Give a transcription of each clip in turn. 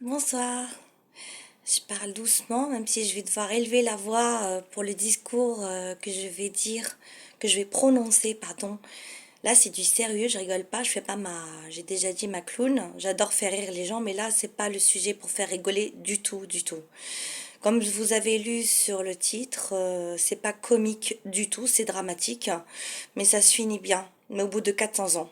Bonsoir. Je parle doucement, même si je vais devoir élever la voix pour le discours que je vais dire, que je vais prononcer, pardon. Là, c'est du sérieux, je rigole pas, je fais pas ma, j'ai déjà dit ma clown. J'adore faire rire les gens, mais là, c'est pas le sujet pour faire rigoler du tout, du tout. Comme vous avez lu sur le titre, c'est pas comique du tout, c'est dramatique, mais ça se finit bien, mais au bout de 400 ans.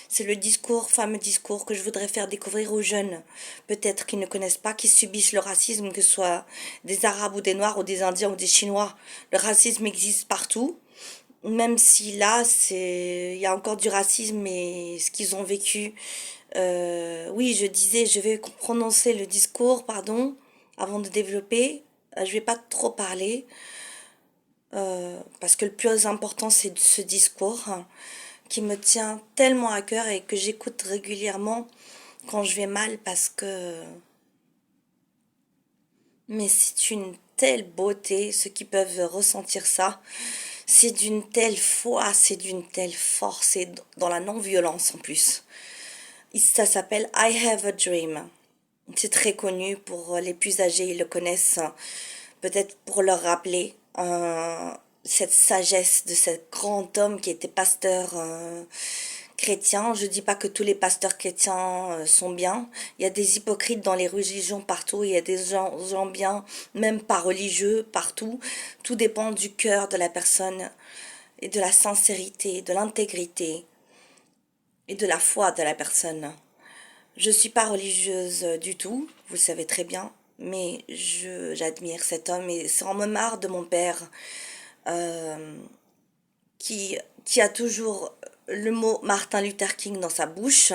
C'est le discours, fameux discours que je voudrais faire découvrir aux jeunes, peut-être qu'ils ne connaissent pas, qui subissent le racisme, que ce soit des Arabes ou des Noirs ou des Indiens ou des Chinois. Le racisme existe partout, même si là, il y a encore du racisme et ce qu'ils ont vécu. Oui, je disais, je vais prononcer le discours, pardon, avant de développer. Je vais pas trop parler parce que le plus important, c'est ce discours qui me tient tellement à cœur et que j'écoute régulièrement quand je vais mal parce que mais c'est une telle beauté, ceux qui peuvent ressentir ça. C'est d'une telle foi, c'est d'une telle force et dans la non-violence en plus. Ça s'appelle I Have a Dream. C'est très connu pour les plus âgés, ils le connaissent. Peut-être pour leur rappeler cette sagesse de ce grand homme qui était pasteur chrétien. Je dis pas que tous les pasteurs chrétiens sont bien. Il y a des hypocrites dans les religions partout. Il y a des gens bien, même pas religieux partout. Tout dépend du cœur de la personne et de la sincérité, de l'intégrité et de la foi de la personne. Je suis pas religieuse du tout, vous le savez très bien, mais j'admire cet homme et sans me marre de mon père euh, qui a toujours le mot Martin Luther King dans sa bouche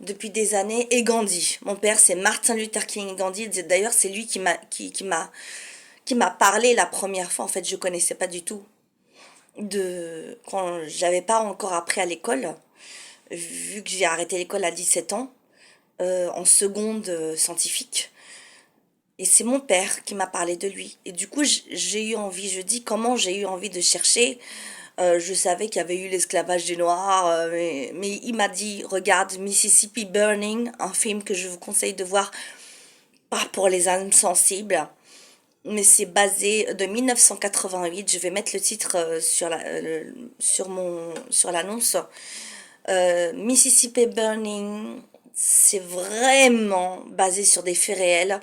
depuis des années et Gandhi. Mon père c'est Martin Luther King et Gandhi. D'ailleurs c'est lui qui m'a parlé la première fois. En fait je connaissais pas du tout de quand j'avais pas encore appris à l'école vu que j'ai arrêté l'école à 17 ans en seconde scientifique. Et c'est mon père qui m'a parlé de lui. Et du coup, j'ai eu envie, je dis comment j'ai eu envie de chercher. Je savais qu'il y avait eu l'esclavage des Noirs, mais il m'a dit, regarde Mississippi Burning, un film que je vous conseille de voir, pas pour les âmes sensibles, mais c'est basé de 1988. Je vais mettre le titre sur l'annonce. Mississippi Burning, c'est vraiment basé sur des faits réels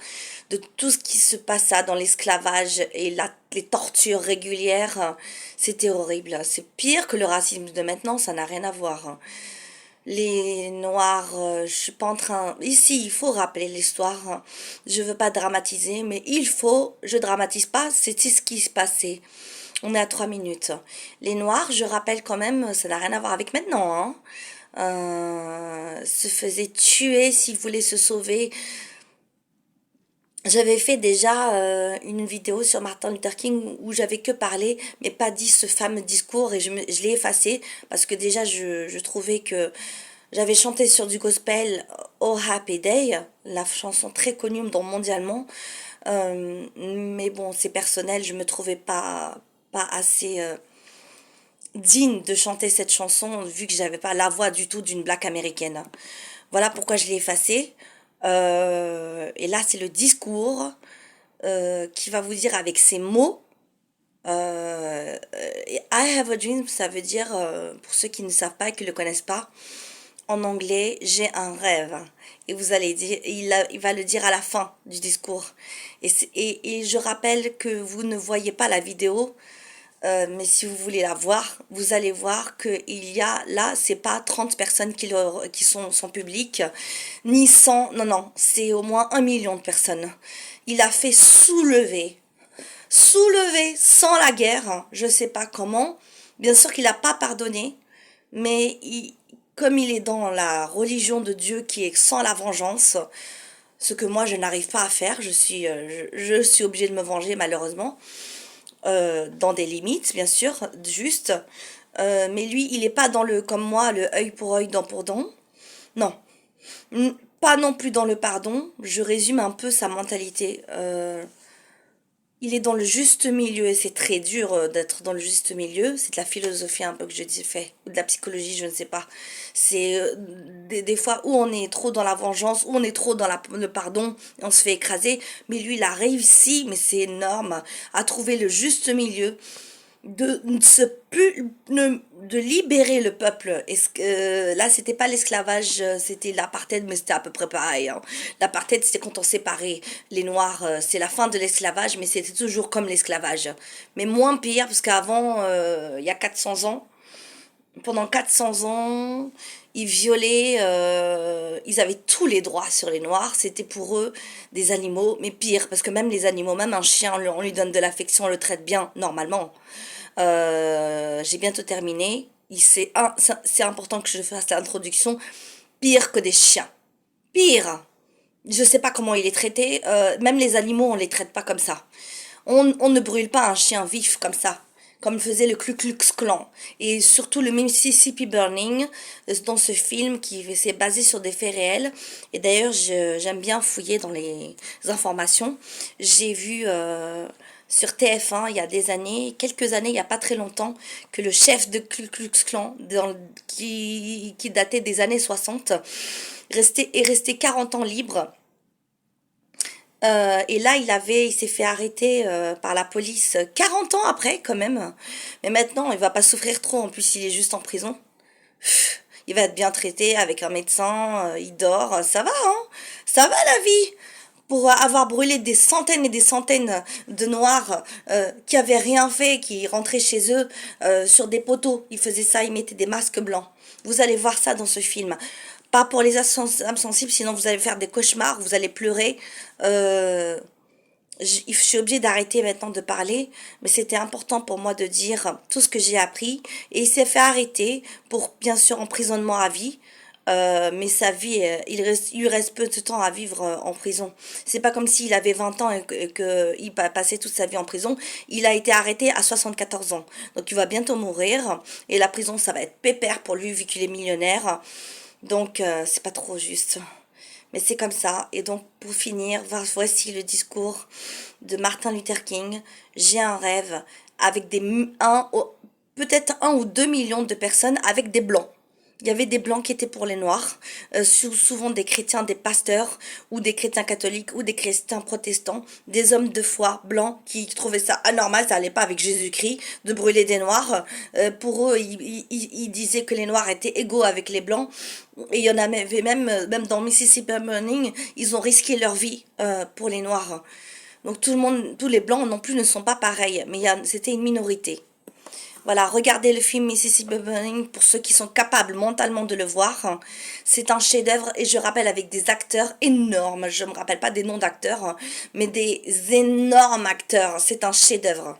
de tout ce qui se passa dans l'esclavage et les tortures régulières. C'était horrible. C'est pire que le racisme de maintenant, ça n'a rien à voir. Les Noirs, je suis pas en train. Ici, il faut rappeler l'histoire. Je veux pas dramatiser, mais je dramatise pas, c'était ce qui se passait. On est à 3 minutes. Les Noirs, je rappelle quand même, ça n'a rien à voir avec maintenant, hein. Se faisaient tuer s'ils voulaient se sauver. J'avais fait déjà une vidéo sur Martin Luther King où j'avais que parlé, mais pas dit ce fameux discours et je l'ai effacé parce que déjà je trouvais que j'avais chanté sur du gospel Oh Happy Day, la chanson très connue mondialement. Mais bon, c'est personnel, je me trouvais pas assez digne de chanter cette chanson vu que j'avais pas la voix du tout d'une black américaine. Voilà pourquoi je l'ai effacée. Et là, c'est le discours qui va vous dire avec ces mots. I have a dream, ça veut dire, pour ceux qui ne savent pas et qui ne le connaissent pas, en anglais, j'ai un rêve. Et vous allez dire, il va le dire à la fin du discours. Et je rappelle que vous ne voyez pas la vidéo, mais si vous voulez la voir, vous allez voir qu'il y a là, c'est pas 30 personnes qui sont son public, ni 100, non, non, c'est au moins 1 million de personnes. Il a fait soulever sans la guerre, hein, je sais pas comment. Bien sûr qu'il n'a pas pardonné, mais comme il est dans la religion de Dieu qui est sans la vengeance, ce que moi je n'arrive pas à faire, je suis obligée de me venger malheureusement dans des limites, bien sûr, juste. Mais lui, il n'est pas dans le, comme moi, le œil pour œil, dent pour dent. Non. Pas non plus dans le pardon. Je résume un peu sa mentalité. il est dans le juste milieu et c'est très dur d'être dans le juste milieu. C'est de la philosophie un peu que je dis fait, ou de la psychologie, je ne sais pas. C'est des fois où on est trop dans la vengeance, où on est trop dans le pardon, et on se fait écraser. Mais lui, il a réussi, mais c'est énorme, à trouver le juste milieu de se de libérer le peuple. Est-ce que là c'était pas l'esclavage, c'était l'apartheid, mais c'était à peu près pareil, hein. L'apartheid c'était quand on séparait les noirs, c'est la fin de l'esclavage, mais c'était toujours comme l'esclavage, mais moins pire parce qu'avant, il y a 400 ans, pendant 400 ans ils violaient, ils avaient tous les droits sur les noirs, c'était pour eux des animaux, mais pire, parce que même les animaux, même un chien, on lui donne de l'affection, on le traite bien, normalement. J'ai bientôt terminé. C'est important que je fasse l'introduction. Pire que des chiens. Pire. Je sais pas comment il est traité. Même les animaux, on les traite pas comme ça. On ne brûle pas un chien vif comme ça, comme faisait le Ku Klux Klan. Et surtout le Mississippi Burning, dans ce film qui s'est basé sur des faits réels. Et d'ailleurs, j'aime bien fouiller dans les informations. J'ai vu sur TF1 il y a des années, quelques années, il n'y a pas très longtemps, que le chef de Ku Klux Klan, qui datait des années 60, est resté 40 ans libre. Et là, il s'est fait arrêter par la police 40 ans après, quand même. Mais maintenant, il va pas souffrir trop. En plus, il est juste en prison. Il va être bien traité avec un médecin. Il dort. Ça va, hein? Ça va la vie. Pour avoir brûlé des centaines et des centaines de Noirs qui avaient rien fait, qui rentraient chez eux sur des poteaux. Ils faisaient ça, ils mettaient des masques blancs. Vous allez voir ça dans ce film. Pas pour les âmes sensibles, sinon vous allez faire des cauchemars, vous allez pleurer. Euh, je suis obligée d'arrêter maintenant de parler, mais c'était important pour moi de dire tout ce que j'ai appris. Et il s'est fait arrêter pour, bien sûr, emprisonnement à vie. Mais sa vie, il lui reste peu de temps à vivre en prison. C'est pas comme s'il avait 20 ans qu'il passait toute sa vie en prison. Il a été arrêté à 74 ans. Donc il va bientôt mourir. Et la prison, ça va être pépère pour lui vu qu'il est millionnaire. Donc c'est pas trop juste. Mais c'est comme ça. Et donc pour finir, voici le discours de Martin Luther King. J'ai un rêve avec peut-être 1 ou 2 millions de personnes avec des blancs. Il y avait des blancs qui étaient pour les noirs, souvent des chrétiens, des pasteurs, ou des chrétiens catholiques, ou des chrétiens protestants, des hommes de foi blancs qui trouvaient ça anormal, ça allait pas avec Jésus-Christ, de brûler des noirs. Pour eux, ils disaient que les noirs étaient égaux avec les blancs. Et il y en avait même dans Mississippi Burning, ils ont risqué leur vie pour les noirs. Donc tout le monde, tous les blancs non plus ne sont pas pareils, mais c'était une minorité. Voilà, regardez le film Mississippi Burning pour ceux qui sont capables mentalement de le voir. C'est un chef-d'œuvre et je rappelle avec des acteurs énormes. Je ne me rappelle pas des noms d'acteurs, mais des énormes acteurs. C'est un chef-d'œuvre.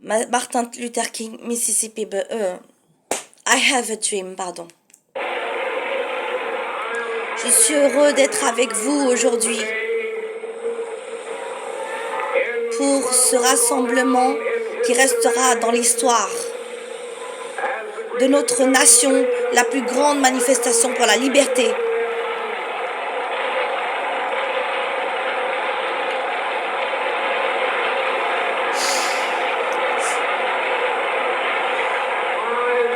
Martin Luther King, Mississippi I Have a Dream, pardon. Je suis heureux d'être avec vous aujourd'hui pour ce rassemblement qui restera dans l'histoire de notre nation, la plus grande manifestation pour la liberté.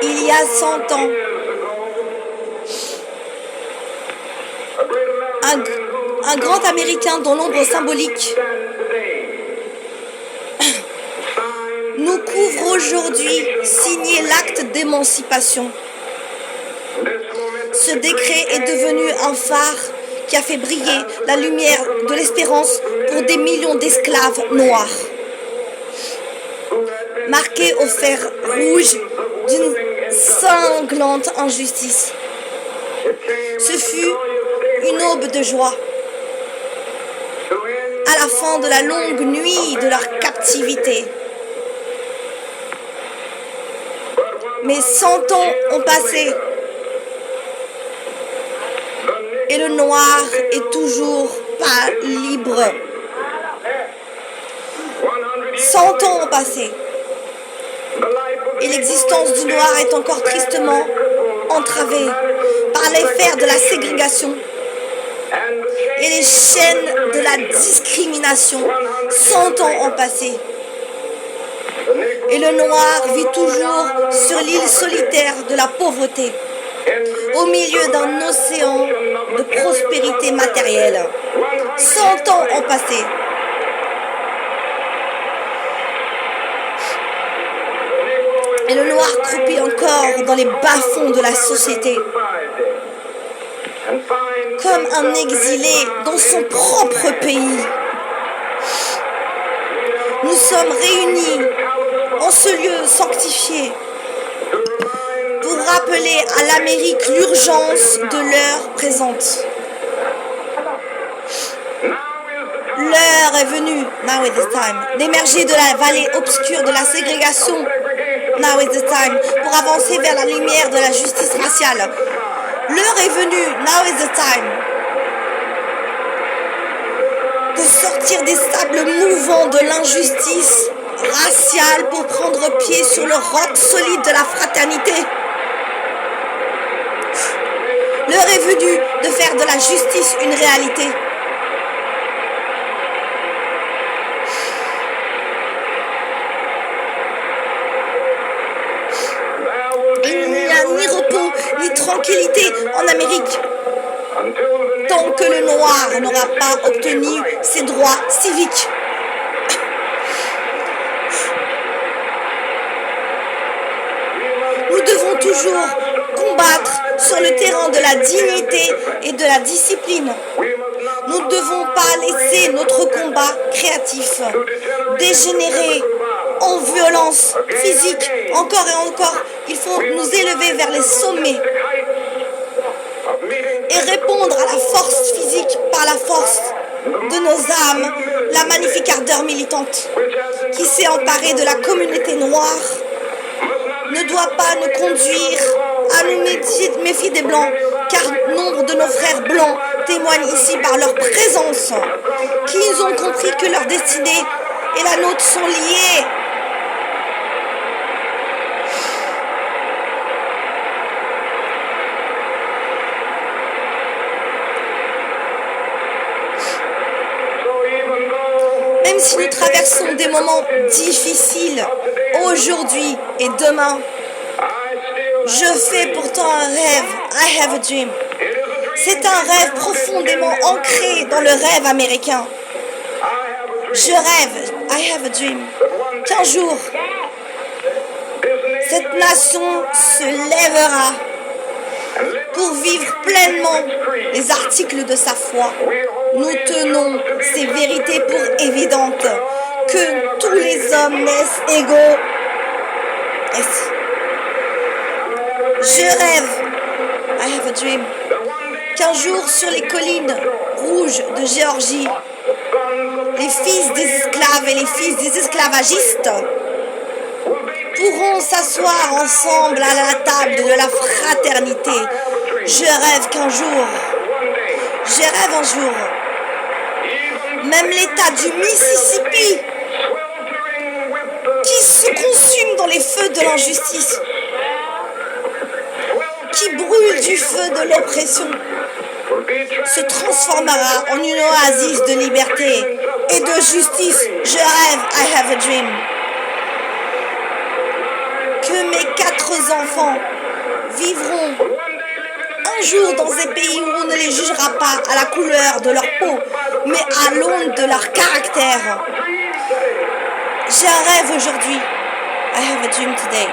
Il y a 100 ans, un grand Américain dont l'ombre symbolique nous couvre aujourd'hui, signer l'acte d'émancipation. Ce décret est devenu un phare qui a fait briller la lumière de l'espérance pour des millions d'esclaves noirs. Marqué au fer rouge d'une sanglante injustice. Ce fut une aube de joie. À la fin de la longue nuit de leur captivité. Mais 100 ans ont passé. Et le noir est toujours pas libre. 100 ans ont passé. Et l'existence du noir est encore tristement entravée par les fers de la ségrégation et et les chaînes de la discrimination. 100 ans ont passé. Et le noir vit toujours sur l'île solitaire de la pauvreté, au milieu d'un océan de prospérité matérielle. 100 ans ont passé. Et le noir croupit encore dans les bas-fonds de la société, comme un exilé dans son propre pays. Nous sommes réunis en ce lieu sanctifié pour rappeler à l'Amérique l'urgence de l'heure présente. L'heure est venue, now is the time, d'émerger de la vallée obscure de la ségrégation, now is the time, pour avancer vers la lumière de la justice raciale. L'heure est venue, now is the time, de sortir des sables mouvants de l'injustice raciale pour prendre pied sur le roc solide de la fraternité. L'heure est venue de faire de la justice une réalité. Il n'y a ni repos ni tranquillité en Amérique tant que le noir n'aura pas obtenu ses droits civiques. Nous devons toujours combattre sur le terrain de la dignité et de la discipline. Nous ne devons pas laisser notre combat créatif dégénérer en violence physique. Encore et encore, il faut nous élever vers les sommets et répondre à la force physique par la force de nos âmes, la magnifique ardeur militante qui s'est emparée de la communauté noire ne doit pas nous conduire à nous méfier des Blancs, car nombre de nos frères blancs témoignent ici par leur présence qu'ils ont compris que leur destinée et la nôtre sont liées. Même si nous traversons des moments difficiles aujourd'hui et demain, je fais pourtant un rêve. I have a dream. C'est un rêve profondément ancré dans le rêve américain. Je rêve, I have a dream, qu'un jour, cette nation se lèvera pour vivre pleinement les articles de sa foi. Nous tenons ces vérités pour évidentes, que tous les hommes naissent égaux. Je rêve, I have a dream, qu'un jour sur les collines rouges de Géorgie, les fils des esclaves et les fils des esclavagistes pourront s'asseoir ensemble à la table de la fraternité. Je rêve qu'un jour, je rêve un jour, même l'État du Mississippi, qui se consume dans les feux de l'injustice, qui brûle du feu de l'oppression, se transformera en une oasis de liberté et de justice. Je rêve, I have a dream. Que mes 4 enfants vivront un jour dans des pays où on ne les jugera pas à la couleur de leur peau, mais à l'aune de leur caractère. J'ai un rêve aujourd'hui. I have a dream today.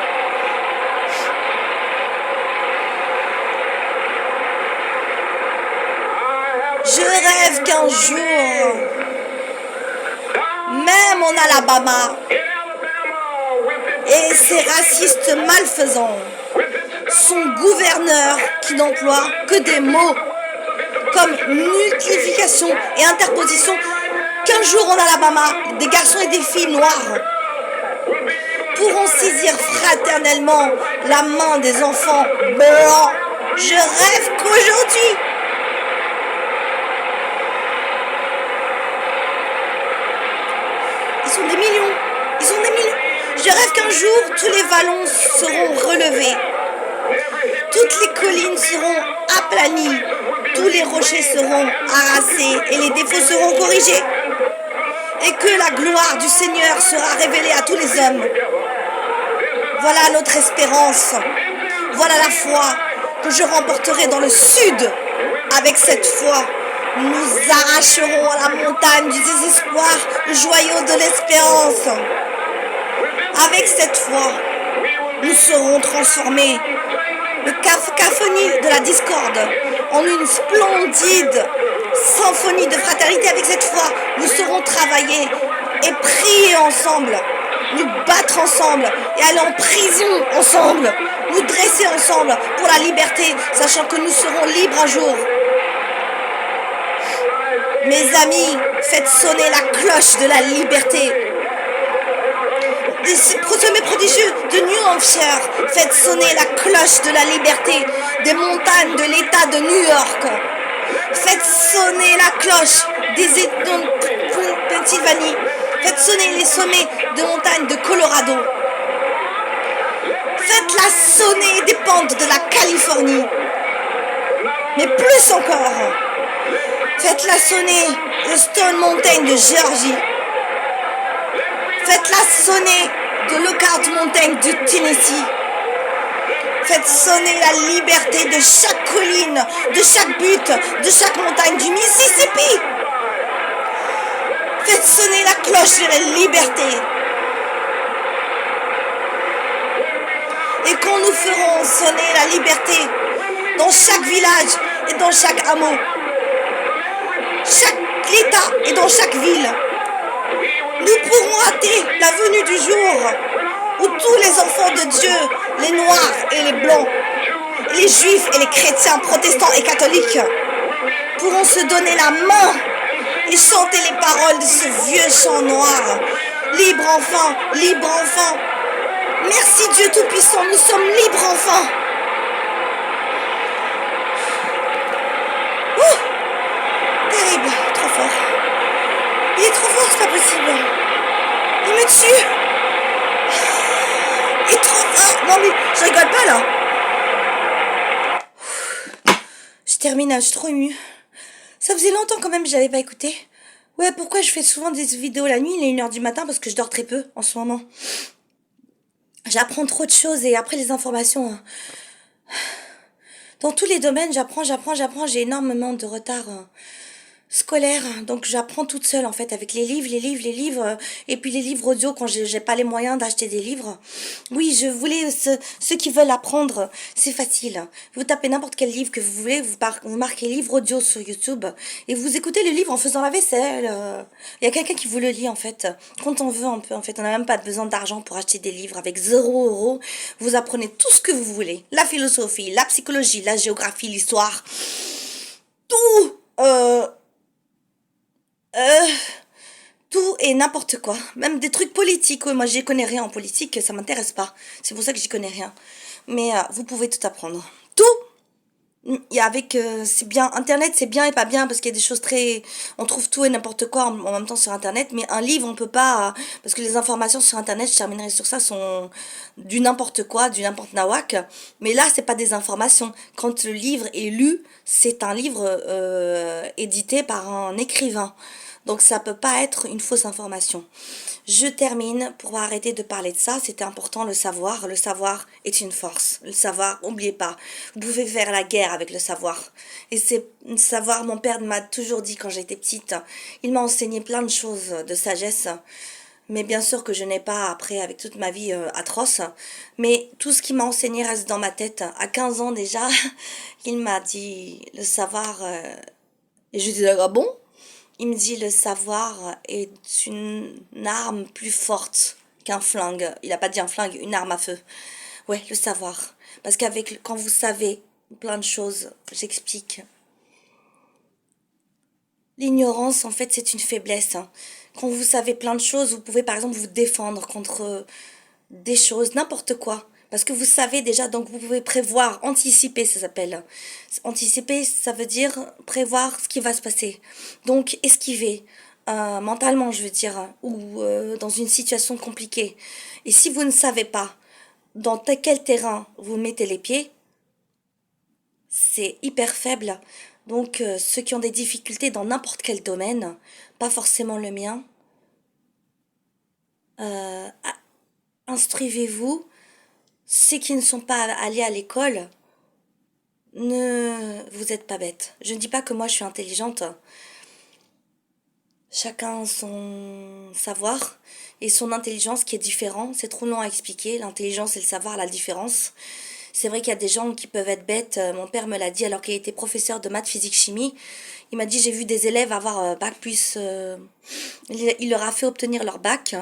Je rêve qu'un jour, même en Alabama, et ces racistes malfaisants, son gouverneur qui n'emploie que des mots comme multiplication et interposition, qu'un jour en Alabama, des garçons et des filles noirs pourront saisir fraternellement la main des enfants blancs. Je rêve qu'aujourd'hui, ils sont des millions, ils sont des millions. Je rêve qu'un jour, tous les vallons seront relevés. Toutes les collines seront aplani, tous les rochers seront arasés et les défauts seront corrigés. Et que la gloire du Seigneur sera révélée à tous les hommes. Voilà notre espérance. Voilà la foi que je remporterai dans le sud. Avec cette foi, nous arracherons à la montagne du désespoir le joyau de l'espérance. Avec cette foi, nous serons transformés de cacophonie de la discorde en une splendide symphonie de fraternité. Avec cette foi, nous saurons travailler et prier ensemble, nous battre ensemble et aller en prison ensemble, nous dresser ensemble pour la liberté, sachant que nous serons libres un jour. Mes amis, faites sonner la cloche de la liberté. Des sommets prodigieux de New Hampshire, faites sonner la cloche de la liberté. Des montagnes de l'État de New York, faites sonner la cloche des États de Pennsylvanie. Faites sonner les sommets de montagnes de Colorado. Faites-la sonner des pentes de la Californie. Mais plus encore, faites-la sonner le Stone Mountain de Géorgie. Faites-la sonner de Lookout Mountain du Tennessee. Faites sonner la liberté de chaque colline, de chaque butte, de chaque montagne du Mississippi. Faites sonner la cloche de la liberté. Et quand nous ferons sonner la liberté dans chaque village et dans chaque hameau, chaque État et dans chaque ville, nous pourrons hâter la venue du jour où tous les enfants de Dieu, les noirs et les blancs, les juifs et les chrétiens, protestants et catholiques, pourront se donner la main et chanter les paroles de ce vieux chant noir. Libre enfant, libre enfant. Merci Dieu Tout-Puissant, nous sommes libres enfants. Terrible, trop fort. Il est trop fort, c'est pas possible. Il me tue. Il est trop fort. Non mais, je rigole pas là. Je termine, je suis trop émue. Ça faisait longtemps quand même que j'avais pas écouté. Ouais, pourquoi je fais souvent des vidéos la nuit, il est 1h du matin, parce que je dors très peu en ce moment. J'apprends trop de choses et après les informations. Dans tous les domaines, j'apprends, j'ai énormément de retard scolaire, donc j'apprends toute seule en fait avec les livres et puis les livres audio quand j'ai pas les moyens d'acheter des livres. Oui, je voulais ceux qui veulent apprendre, c'est facile. Vous tapez n'importe quel livre que vous voulez, vous marquez livre audio sur YouTube et vous écoutez le livre en faisant la vaisselle. Il y a quelqu'un qui vous le lit en fait quand on veut un peu en fait. On n'a même pas besoin d'argent pour acheter des livres avec 0 €. Vous apprenez tout ce que vous voulez, la philosophie, la psychologie, la géographie, l'histoire, tout. Tout et n'importe quoi, même des trucs politiques. Ouais, moi j'y connais rien en politique, ça m'intéresse pas. C'est pour ça que j'y connais rien. Mais vous pouvez tout apprendre. Tout. Il y a avec c'est bien internet, c'est bien et pas bien parce qu'il y a des choses très on trouve tout et n'importe quoi en même temps sur internet, mais un livre on peut pas parce que les informations sur internet, je terminerai sur ça, sont du n'importe quoi, du n'importe nawak, mais là c'est pas des informations. Quand le livre est lu, c'est un livre édité par un écrivain. Donc ça peut pas être une fausse information. Je termine pour arrêter de parler de ça. C'était important, le savoir. Le savoir est une force. Le savoir, n'oubliez pas. Vous pouvez faire la guerre avec le savoir. Et c'est le savoir, mon père m'a toujours dit quand j'étais petite. Il m'a enseigné plein de choses de sagesse. Mais bien sûr que je n'ai pas après avec toute ma vie atroce. Mais tout ce qu'il m'a enseigné reste dans ma tête. À 15 ans déjà, il m'a dit le savoir. Et je disais, ah bon? Il me dit le savoir est une arme plus forte qu'un flingue. Il a pas dit un flingue, une arme à feu. Ouais, le savoir. Parce quand vous savez plein de choses, j'explique. L'ignorance, en fait, c'est une faiblesse. Quand vous savez plein de choses, vous pouvez par exemple vous défendre contre des choses, n'importe quoi. Parce que vous savez déjà, donc vous pouvez prévoir, anticiper, ça s'appelle. Anticiper, ça veut dire prévoir ce qui va se passer. Donc esquiver, mentalement je veux dire, ou dans une situation compliquée. Et si vous ne savez pas dans quel terrain vous mettez les pieds, c'est hyper faible. Donc ceux qui ont des difficultés dans n'importe quel domaine, pas forcément le mien, euh, instruisez-vous. Ceux qui ne sont pas allés à l'école, ne vous êtes pas bêtes. Je ne dis pas que moi je suis intelligente. Chacun son savoir et son intelligence qui est différent. C'est trop long à expliquer. L'intelligence et le savoir, la différence. C'est vrai qu'il y a des gens qui peuvent être bêtes. Mon père me l'a dit alors qu'il était professeur de maths, physique, chimie. Il m'a dit j'ai vu des élèves avoir bac plus. Il leur a fait obtenir leur bac.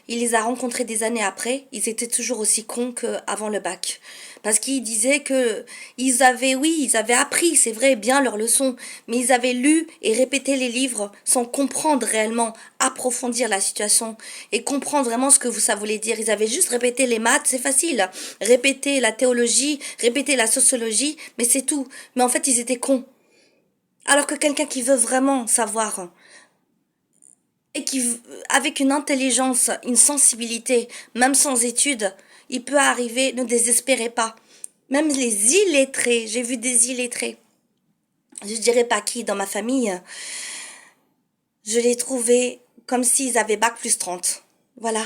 Il les a rencontrés des années après. Ils étaient toujours aussi cons qu'avant le bac. Parce qu'ils disaient que ils avaient appris, c'est vrai, bien leurs leçons, mais ils avaient lu et répété les livres sans comprendre réellement, approfondir la situation et comprendre vraiment ce que ça voulait dire. Ils avaient juste répété les maths, c'est facile. Répéter la théologie, répéter la sociologie, mais c'est tout. Mais en fait, ils étaient cons. Alors que quelqu'un qui veut vraiment savoir et avec une intelligence, une sensibilité, même sans études, il peut arriver, ne désespérez pas. Même les illettrés, j'ai vu des illettrés, je dirais pas qui dans ma famille, je les trouvais comme s'ils avaient bac plus 30. Voilà.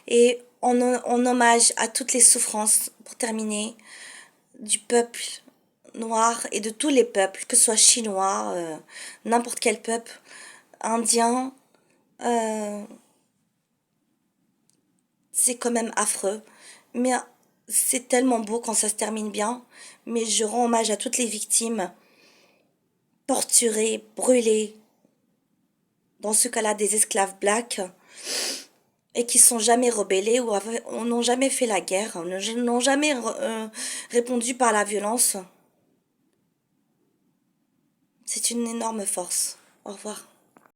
Et en hommage à toutes les souffrances, pour terminer, du peuple noir et de tous les peuples, que ce soit chinois, n'importe quel peuple, indien, euh, c'est quand même affreux. Mais c'est tellement beau quand ça se termine bien. Mais je rends hommage à toutes les victimes torturées, brûlées, dans ce cas-là des esclaves blacks, et qui sont jamais rebellés ou n'ont jamais fait la guerre, n'ont jamais répondu par la violence. C'est une énorme force. Au revoir.